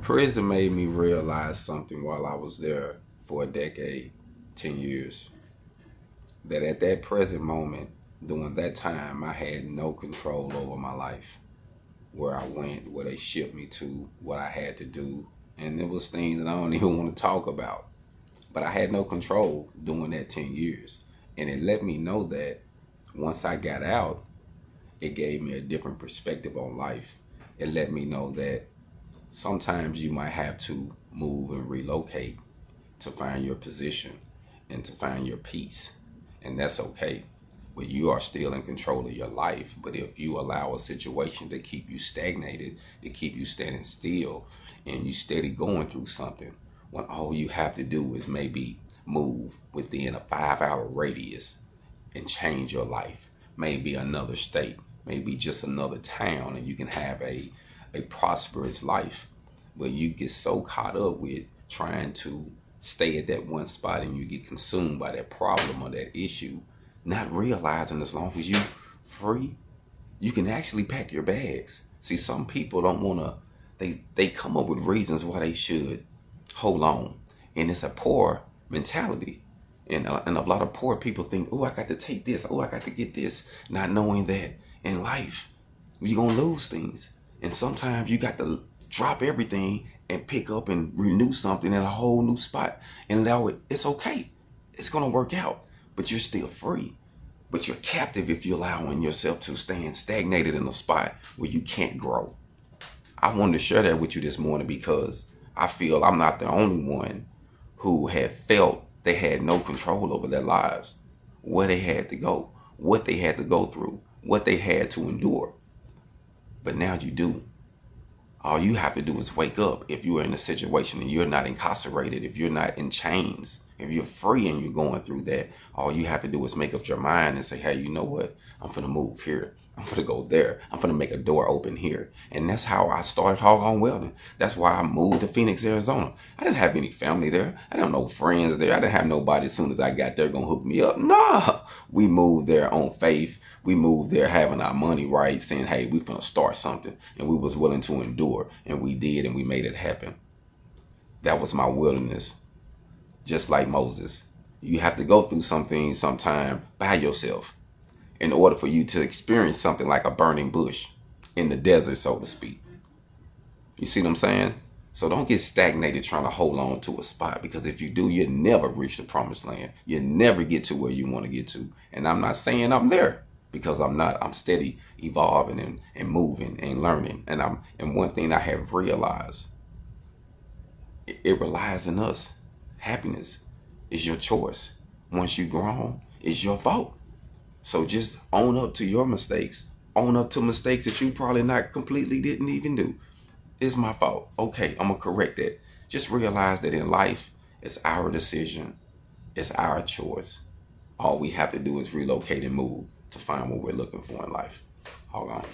Prison made me realize something while I was there for a decade, 10 years, that at that present moment, during that time, I had no control over my life. Where I went, where they shipped me to, what I had to do. And it was things that I don't even want to talk about. But I had no control during that 10 years. And it let me know that once I got out, it gave me a different perspective on life. It let me know that sometimes you might have to move and relocate to find your position and to find your peace. And that's okay. But you are still in control of your life. But if you allow a situation to keep you stagnated, to keep you standing still, and you steady going through something, when all you have to do is maybe move within a 5 hour radius and change your life, maybe another state, maybe just another town, and you can have a prosperous life. But you get so caught up with trying to stay at that one spot and you get consumed by that problem or that issue, not realizing as long as you free, you can actually pack your bags. See, some people don't want to, they come up with reasons why they should hold on. And it's a poor mentality. And a lot of poor people think, oh, I got to take this. Oh, I got to get this. Not knowing that in life, you're going to lose things. And sometimes you got to drop everything and pick up and renew something in a whole new spot and allow it. It's okay. It's going to work out. But you're still free. But you're captive if you're allowing yourself to stand stagnated in a spot where you can't grow. I wanted to share that with you this morning because I feel I'm not the only one who had felt they had no control over their lives, where they had to go, what they had to go through, what they had to endure. But now you do. All you have to do is wake up if you are in a situation and you're not incarcerated, if you're not in chains, if you're free and you're going through that. All you have to do is make up your mind and say, hey, you know what? I'm finna move here. I'm finna go there. I'm finna make a door open here. And that's how I started Hog on Welding. That's why I moved to Phoenix, Arizona. I didn't have any family there. I didn't have no friends there. I didn't have nobody as soon as I got there gonna hook me up. Nah, we moved there on faith. We moved there having our money right, saying, hey, we finna start something. And we was willing to endure. And we did, and we made it happen. That was my wilderness. Just like Moses. You have to go through some things sometime by yourself in order for you to experience something like a burning bush in the desert, so to speak. You see what I'm saying? So don't get stagnated trying to hold on to a spot, because if you do, you'll never reach the promised land. You'll never get to where you want to get to. And I'm not saying I'm there, because I'm not. I'm steady evolving and moving and learning. And one thing I have realized, it relies on us. Happiness is your choice. Once you grown, it's your fault. So just own up to your mistakes. Own up to mistakes that you probably not completely didn't even do. It's my fault. Okay, I'm going to correct that. Just realize that in life, it's our decision. It's our choice. All we have to do is relocate and move to find what we're looking for in life. Hold on.